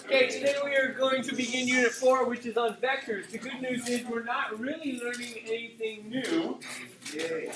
Okay, today we are going to begin Unit 4, which is on vectors. The good news is we're not really learning anything new. The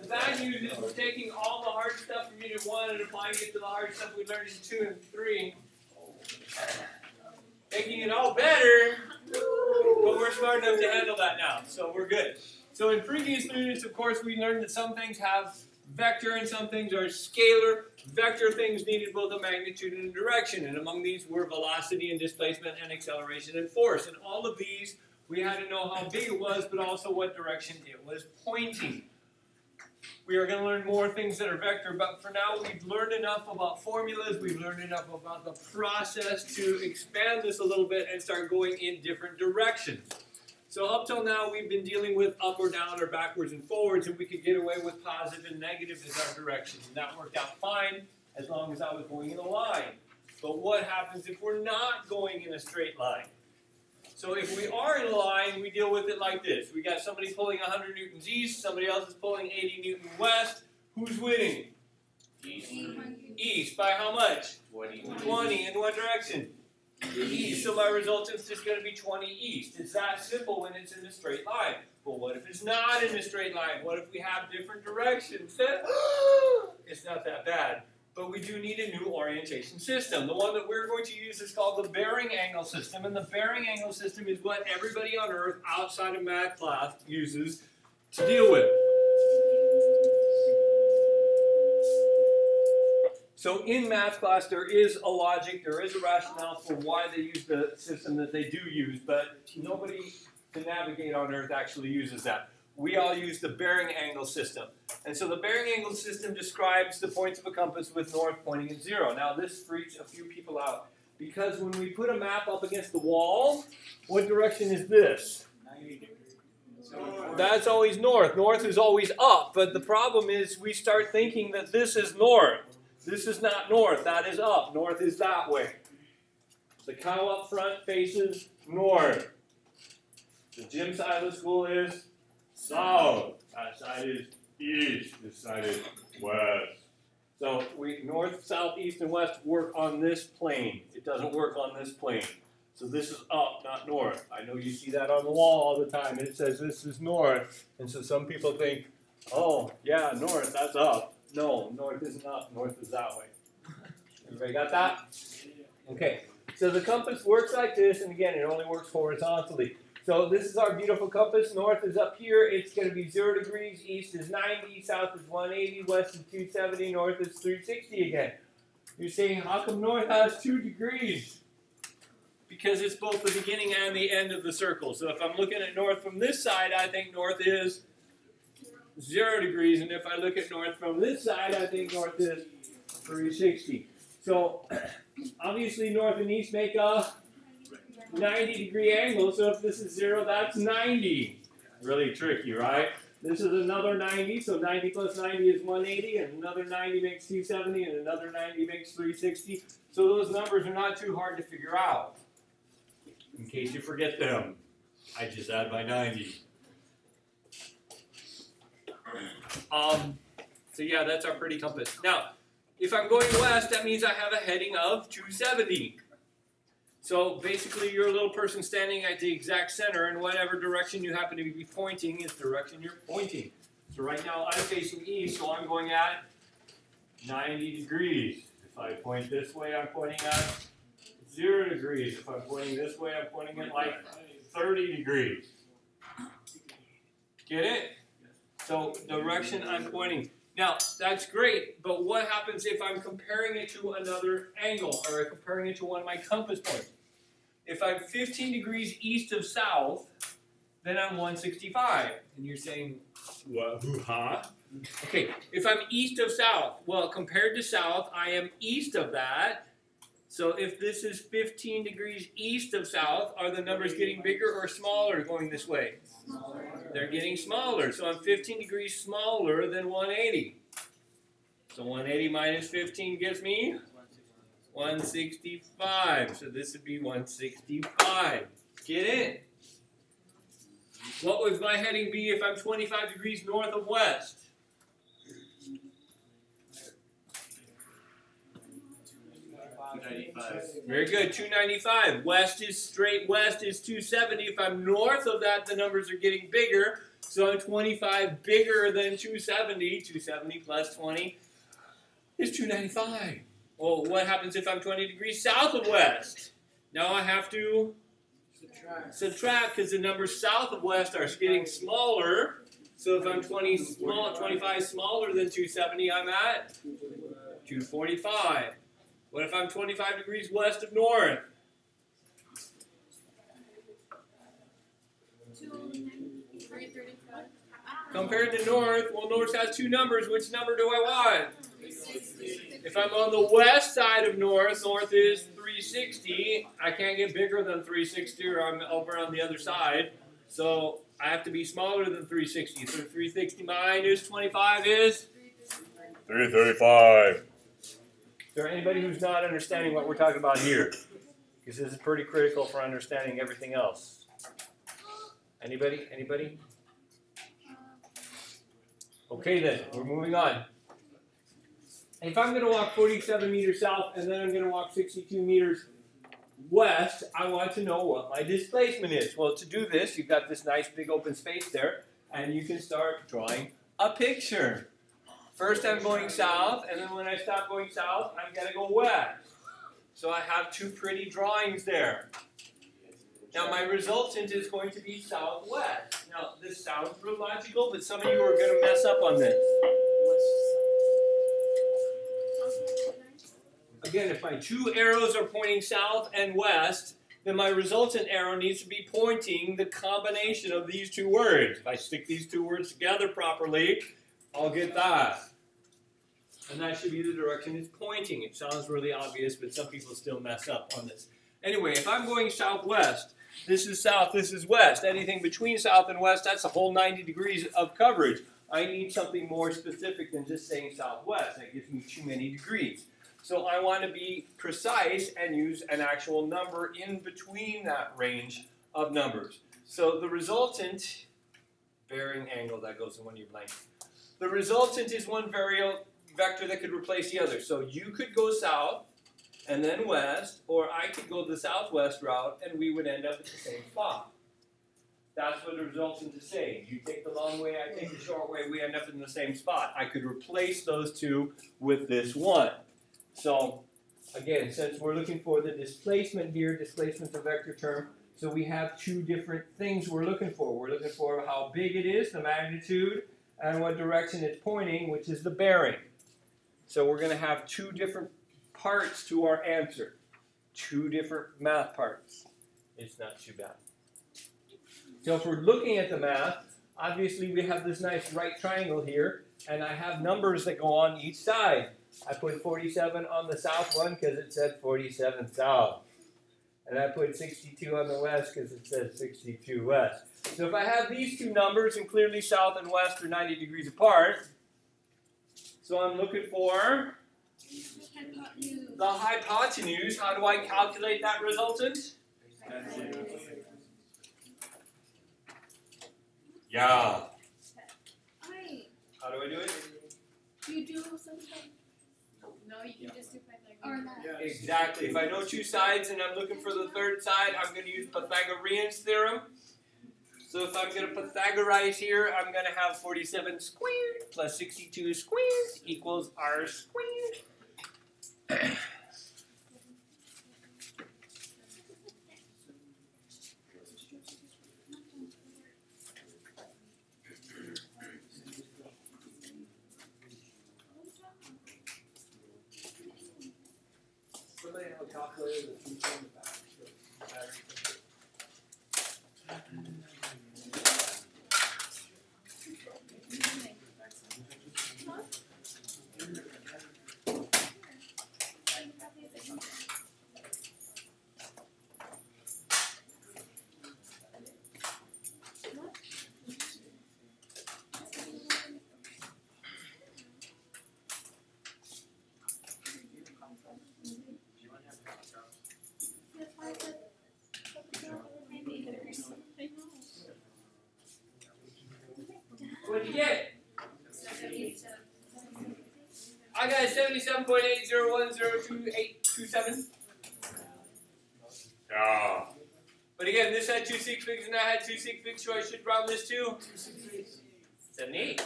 bad news is we're taking all the hard stuff from Unit 1 and applying it to the hard stuff we learned in 2 and 3. Making it all better, but we're smart enough to handle that now, so we're good. So in previous units, of course, we learned that some things have vector and some things are scalar. Vector things needed both a magnitude and a direction, and among these were velocity and displacement and acceleration and force. And all of these, we had to know how big it was, but also what direction it was pointing. We are going to learn more things that are vector, but for now we've learned enough about formulas, we've learned enough about the process to expand this a little bit and start going in different directions. So up till now we've been dealing with up or down or backwards and forwards, and we could get away with positive and negative as our direction. And that worked out fine as long as I was going in a line. But what happens if we're not going in a straight line? So if we are in a line, we deal with it like this. We got somebody pulling 100 newtons east, somebody else is pulling 80 newtons west. Who's winning? East. East. By how much? 20. 20. In what direction? East. So my resultant's just going to be 20 east. It's that simple when it's in a straight line. But what if it's not in a straight line? What if we have different directions? It's not that bad. But we do need a new orientation system. The one that we're going to use is called the bearing angle system. And the bearing angle system is what everybody on Earth outside of math class uses to deal with. So in math class, there is a logic, there is a rationale for why they use the system that they do use, but nobody to navigate on Earth actually uses that. We all use the bearing angle system. And so the bearing angle system describes the points of a compass with north pointing at 0. Now this freaks a few people out, because when we put a map up against the wall, what direction is this? 90 degrees. That's always north. North is always up, but the problem is we start thinking that this is north. This is not north, that is up. North is that way. The cow up front faces north. The gym side of the school is south. That side is east. This side is west. So north, south, east, and west work on this plane. It doesn't work on this plane. So this is up, not north. I know you see that on the wall all the time. It says this is north. And so some people think, oh, yeah, north, that's up. No, north isn't up. North is that way. Everybody got that? Okay. So the compass works like this, and again, it only works horizontally. So this is our beautiful compass. North is up here. It's going to be 0 degrees. East is 90. South is 180. West is 270. North is 360 again. You're saying, how come north has 2 degrees? Because it's both the beginning and the end of the circle. So if I'm looking at north from this side, I think north is 0 degrees. And if I look at north from this side, I think north is 360. So obviously north and east make a 90-degree angle, so if this is 0, that's 90. Really tricky, right? This is another 90, so 90 plus 90 is 180, and another 90 makes 270, and another 90 makes 360. So those numbers are not too hard to figure out. In case you forget them, I just add my 90. So yeah, that's our pretty compass. Now, if I'm going west, that means I have a heading of 270. So basically, you're a little person standing at the exact center, and whatever direction you happen to be pointing is the direction you're pointing. So right now, I'm facing east, so I'm going at 90 degrees. If I point this way, I'm pointing at 0 degrees. If I'm pointing this way, I'm pointing at like 30 degrees. Get it? So direction I'm pointing. Now, that's great, but what happens if I'm comparing it to another angle, or comparing it to one of my compass points? If I'm 15 degrees east of south, then I'm 165. And you're saying, what, huh? Okay, if I'm east of south, well, compared to south, I am east of that. So if this is 15 degrees east of south, are the numbers getting bigger or smaller going this way? Smaller. They're getting smaller. So I'm 15 degrees smaller than 180. So 180 minus 15 gives me 165. So this would be 165. Get it? What would my heading be if I'm 25 degrees north of west? 295. Very good, 295. West is straight west is 270. If I'm north of that, the numbers are getting bigger. So I'm 25 bigger than 270. 270 plus 20 is 295. Well, what happens if I'm 20 degrees south of west? Now I have to subtract because the numbers south of west are getting smaller. So if I'm 25 smaller than 270, I'm at 245. What if I'm 25 degrees west of north? 335. Compared to north, well, north has two numbers. Which number do I want? 360. If I'm on the west side of north, north is 360. I can't get bigger than 360 or I'm over on the other side. So I have to be smaller than 360. So 360 minus 25 is 335. Is there anybody who's not understanding what we're talking about here? Because this is pretty critical for understanding everything else. Anybody? Anybody? Okay then, we're moving on. If I'm going to walk 47 meters south and then I'm going to walk 62 meters west, I want to know what my displacement is. Well, to do this, you've got this nice big open space there, and you can start drawing a picture. First I'm going south, and then when I stop going south, I'm going to go west. So I have two pretty drawings there. Now my resultant is going to be southwest. Now this sounds real logical, but some of you are going to mess up on this. Again, if my two arrows are pointing south and west, then my resultant arrow needs to be pointing the combination of these two words. If I stick these two words together properly, I'll get that. And that should be the direction it's pointing. It sounds really obvious, but some people still mess up on this. Anyway, if I'm going southwest, this is south, this is west. Anything between south and west, that's a whole 90 degrees of coverage. I need something more specific than just saying southwest. That gives me too many degrees. So I want to be precise and use an actual number in between that range of numbers. So the resultant, bearing angle, that goes in one of your blanks. The resultant is one vector that could replace the other. So you could go south and then west, or I could go the southwest route and we would end up at the same spot. That's what the resultant is saying. You take the long way, I take the short way, we end up in the same spot. I could replace those two with this one. So, again, since we're looking for the displacement here, displacement's a vector term, so we have two different things we're looking for. We're looking for how big it is, the magnitude, and what direction it's pointing, which is the bearing. So we're going to have two different parts to our answer. Two different math parts. It's not too bad. So if we're looking at the math, obviously we have this nice right triangle here, and I have numbers that go on each side. I put 47 on the south one because it said 47 south. And I put 62 on the west because it says 62 west. So if I have these two numbers, and clearly south and west are 90 degrees apart, so I'm looking for the hypotenuse. How do I calculate that resultant? Yeah. How do I do it? You do something. No, you can just do Pythagorean. Exactly. If I know two sides and I'm looking for the third side, I'm going to use Pythagorean's theorem. So if I'm going to Pythagorize here, I'm going to have 47 squared plus 62 squared equals r squared. Somebody have a calculator that's in the back. What did you get? I got 77.8010287. Yeah. But again, this had 2 sig figs and that had 2 sig figs, so I should round this to 78.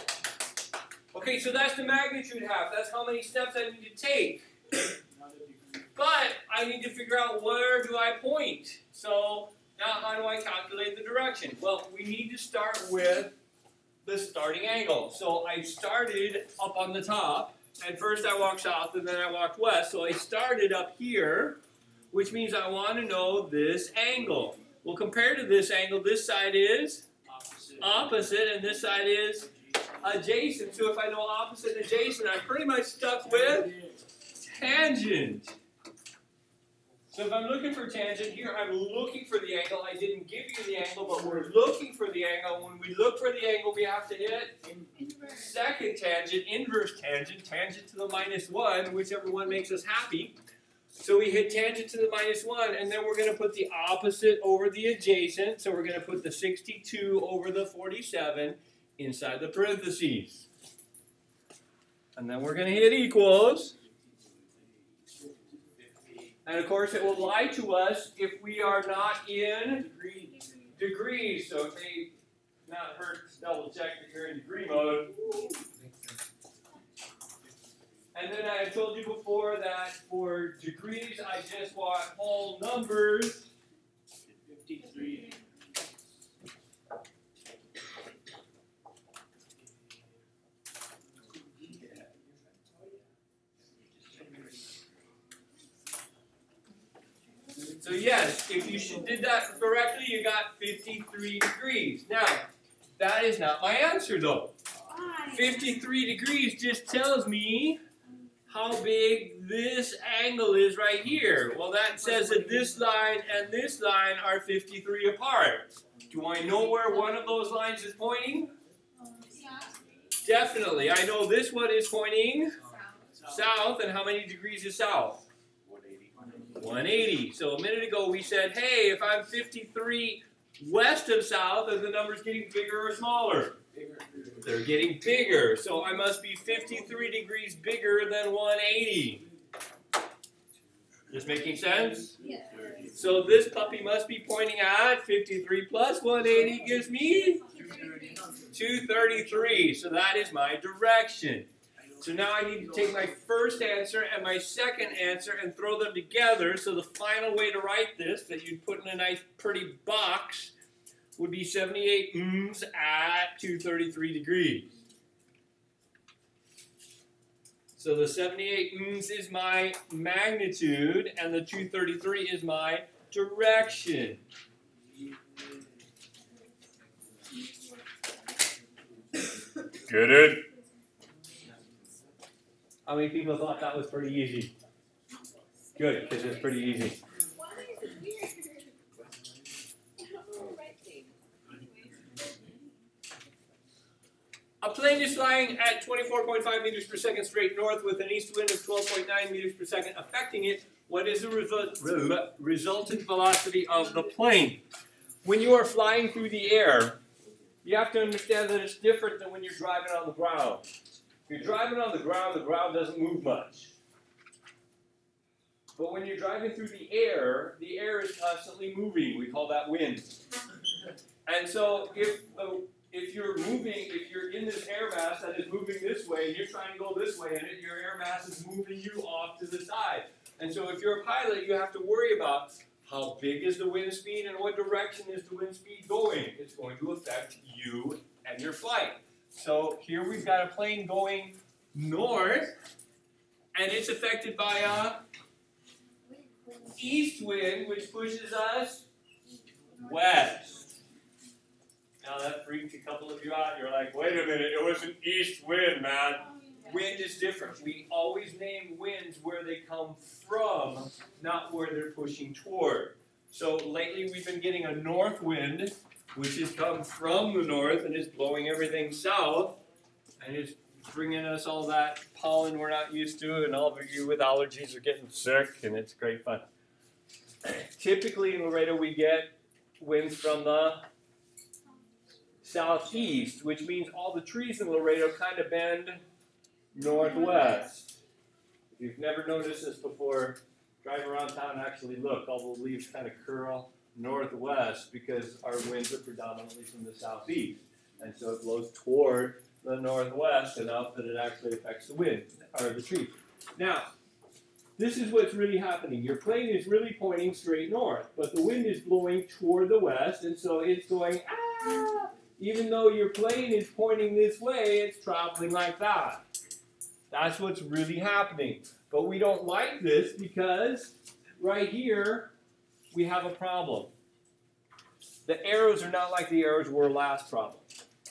Okay, so that's the magnitude half. That's how many steps I need to take. But I need to figure out where do I point. So now how do I calculate the direction? Well, we need to start with the starting angle. So I started up on the top. And first I walked south and then I walked west. So I started up here, which means I want to know this angle. Well, compared to this angle, this side is opposite and this side is adjacent. So if I know opposite and adjacent, I'm pretty much stuck with tangent. So if I'm looking for tangent here, I'm looking for the angle. I didn't give you the angle, but we're looking for the angle. When we look for the angle, we have to hit second tangent, inverse tangent, tangent to the -1, whichever one makes us happy. So we hit tangent to the -1, and then we're going to put the opposite over the adjacent. So we're going to put the 62 over the 47 inside the parentheses. And then we're going to hit equals. And of course, it will lie to us if we are not in degrees. So it may not hurt to double check that you're in degree mode. And then I told you before that for degrees, I just want whole numbers. 53. So yes, if you did that correctly, you got 53 degrees. Now, that is not my answer though. 53 degrees just tells me how big this angle is right here. Well, that says that this line and this line are 53 apart. Do I know where one of those lines is pointing? Definitely. I know this one is pointing south, and how many degrees is south? 180. So a minute ago we said, hey, if I'm 53 west of south, are the numbers getting bigger or smaller? They're getting bigger. So I must be 53 degrees bigger than 180. Just making sense? Yes. So this puppy must be pointing at 53 plus 180 gives me 233. So that is my direction. So now I need to take my first answer and my second answer and throw them together. So the final way to write this, that you'd put in a nice pretty box, would be 78 ohms at 233 degrees. So the 78 ohms is my magnitude and the 233 is my direction. Get it? How many people thought that was pretty easy? Good, because it's pretty easy. Why is it weird? I don't know the right thing. A plane is flying at 24.5 meters per second straight north with an east wind of 12.9 meters per second affecting it. What is the resultant velocity of the plane? When you are flying through the air, you have to understand that it's different than when you're driving on the ground. If you're driving on the ground doesn't move much. But when you're driving through the air is constantly moving. We call that wind. And so if you're in this air mass that is moving this way, and you're trying to go this way, and your air mass is moving you off to the side. And so if you're a pilot, you have to worry about how big is the wind speed and what direction is the wind speed going. It's going to affect you and your flight. So here we've got a plane going north, and it's affected by a east wind, which pushes us west. Now that freaked a couple of you out. You're like, wait a minute, it was an east wind, man. Wind is different. We always name winds where they come from, not where they're pushing toward. So lately we've been getting a north wind, which has come from the north and is blowing everything south, and it's bringing us all that pollen we're not used to, and all of you with allergies are getting sick, and it's great fun. Typically in Laredo we get winds from the southeast, which means all the trees in Laredo kind of bend northwest. If you've never noticed this before, drive around town and actually look, all the leaves kind of curl northwest because our winds are predominantly from the southeast. And so it blows toward the northwest enough that it actually affects the wind, or the tree. Now, this is what's really happening. Your plane is really pointing straight north, but the wind is blowing toward the west, and so it's going, ah! Even though your plane is pointing this way, it's traveling like that. That's what's really happening. But we don't like this because right here, we have a problem. The arrows are not like the arrows were last problem.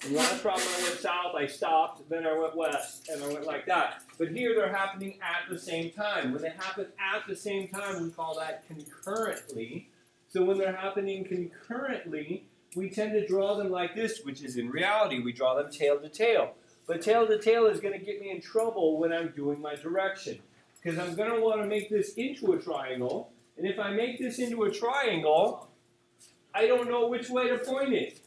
In the last problem, I went south, I stopped, then I went west, and I went like that. But here, they're happening at the same time. When they happen at the same time, we call that concurrently. So when they're happening concurrently, we tend to draw them like this, which is in reality, we draw them tail to tail. But tail to tail is going to get me in trouble when I'm doing my direction. Because I'm going to want to make this into a triangle. And if I make this into a triangle, I don't know which way to point it.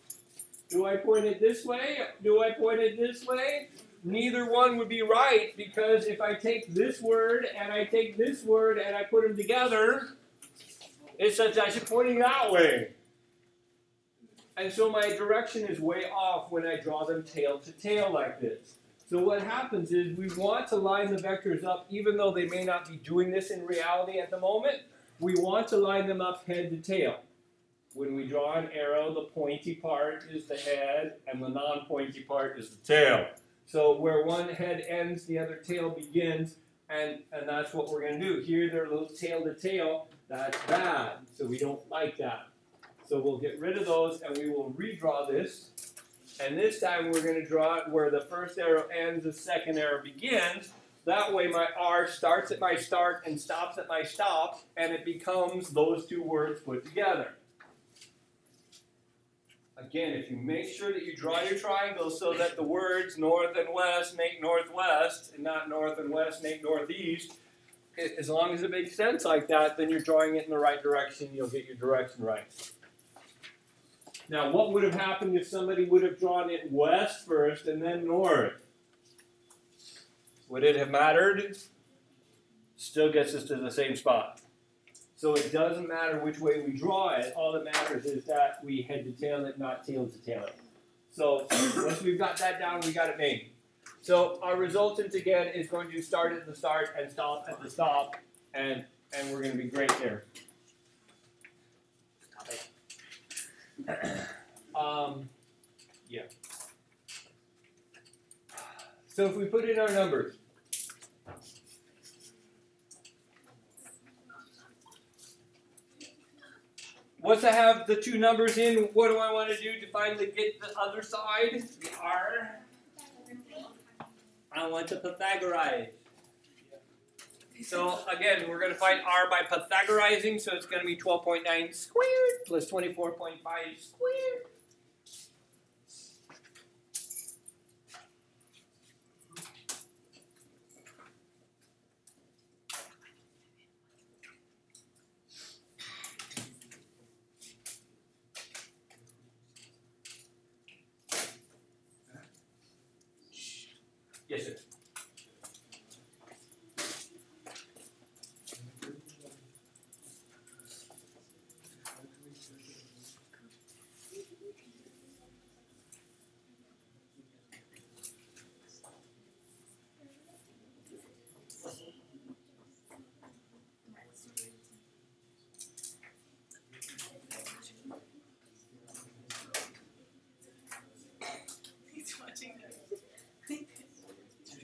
Do I point it this way? Do I point it this way? Neither one would be right, because if I take this word and I take this word and I put them together, it says I should point it that way. And so my direction is way off when I draw them tail to tail like this. So what happens is we want to line the vectors up, even though they may not be doing this in reality at the moment, we want to line them up head to tail. When we draw an arrow, the pointy part is the head, and the non-pointy part is the tail. So where one head ends, the other tail begins, and that's what we're going to do. Here, they're a little tail to tail. That's bad, so we don't like that. So we'll get rid of those, and we will redraw this. And this time, we're going to draw it where the first arrow ends, the second arrow begins. That way, my R starts at my start and stops at my stop, and it becomes those two words put together. Again, if you make sure that you draw your triangles so that the words north and west make northwest, and not north and west make northeast, as long as it makes sense like that, then you're drawing it in the right direction, you'll get your direction right. Now, what would have happened if somebody would have drawn it west first and then north? Would it have mattered? Still gets us to the same spot. So it doesn't matter which way we draw it. All that matters is that we head to tail it, not tail to tail it. So once we've got that down, we got it made. So our resultant, again, is going to start at the start and stop at the stop. And we're going to be great there. Yeah. So if we put in our numbers, once I have the two numbers in, what do I want to do to finally get the other side? The R. I want to Pythagorize. So again, we're going to find R by Pythagorizing, so it's going to be 12.9 squared plus 24.5 squared. Yes, sir.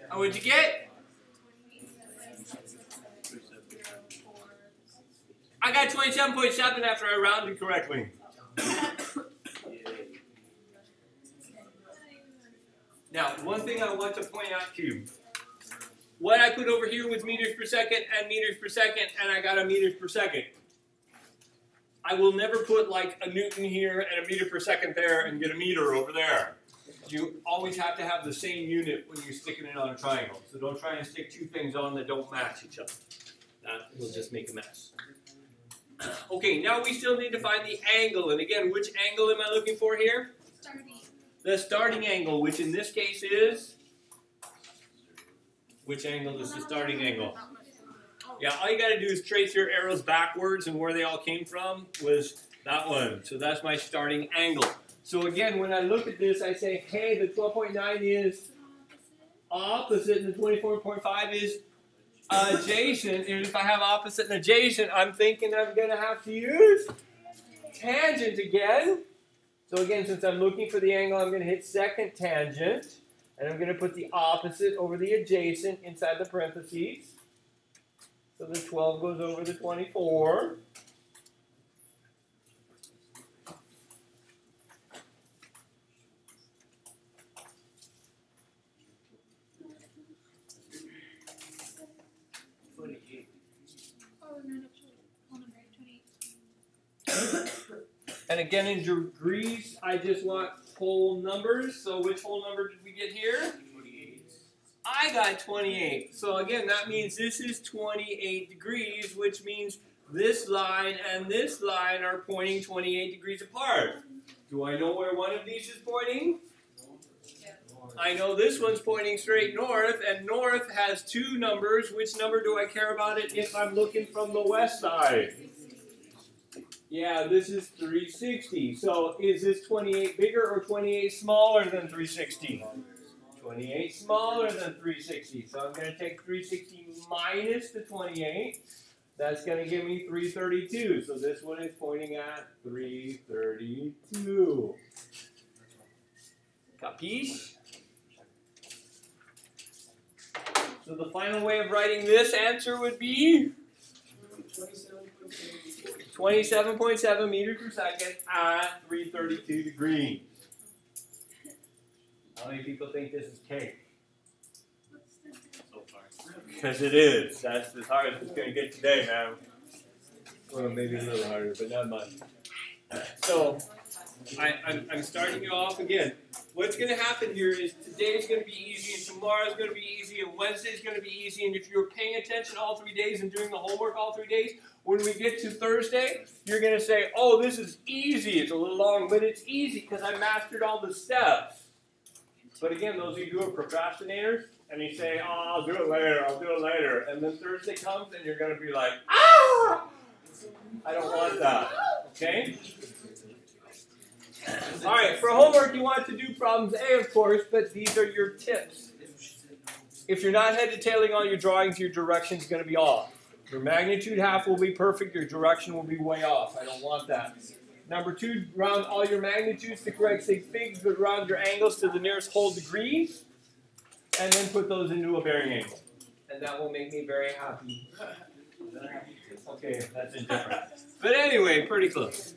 Oh, what'd you get? I got 27.7 after I rounded correctly. Now, one thing I want to point out to you. What I put over here was meters per second and meters per second, and I got a meters per second. I will never put like a Newton here and a meter per second there and get a meter over there. You always have to have the same unit when you're sticking it on a triangle. So don't try and stick two things on that don't match each other. That will just make a mess. Okay, now we still need to find the angle. And again, which angle am I looking for here? Starting. The starting angle, which in this case is? Which angle is the starting angle? Yeah, all you got to do is trace your arrows backwards, and where they all came from was that one. So that's my starting angle. So again, when I look at this, I say, hey, the 12.9 is opposite, and the 24.5 is adjacent. And if I have opposite and adjacent, I'm thinking I'm going to have to use tangent again. So again, since I'm looking for the angle, I'm going to hit second tangent. And I'm going to put the opposite over the adjacent inside the parentheses. So the 12 goes over the 24. And again, in degrees, I just want whole numbers. So which whole number did we get here? 28. I got 28. So again, that means this is 28 degrees, which means this line and this line are pointing 28 degrees apart. Do I know where one of these is pointing? I know this one's pointing straight north, and north has two numbers. Which number do I care about it if I'm looking from the west side? Yeah, this is 360. So is this 28 bigger or 28 smaller than 360? 28 smaller than 360. So I'm going to take 360 minus the 28. That's going to give me 332. So this one is pointing at 332. Capiche? So the final way of writing this answer would be 27.7 meters per second at 332 degrees. How many people think this is cake? So far. Because it is. That's as hard as it's going to get today, man. Well, maybe a little harder, but not much. So, I'm starting you off again. What's going to happen here is today's going to be easy, and tomorrow's going to be easy, and Wednesday's going to be easy. And if you're paying attention all 3 days and doing the homework all 3 days, when we get to Thursday, you're going to say, oh, this is easy. It's a little long, but it's easy because I mastered all the steps. But again, those of you who are procrastinators, and you say, oh, I'll do it later, I'll do it later. And then Thursday comes, and you're going to be like, ah! I don't want that. Okay? All right, for homework, you want to do problems A, of course, but these are your tips. If you're not head to tailing all your drawings, your direction is going to be off. Your magnitude half will be perfect, your direction will be way off. I don't want that. Number 2, round all your magnitudes to correct sig figs, but round your angles to the nearest whole degree, and then put those into a bearing angle. And that will make me very happy. Okay, that's indifferent. But anyway, pretty close.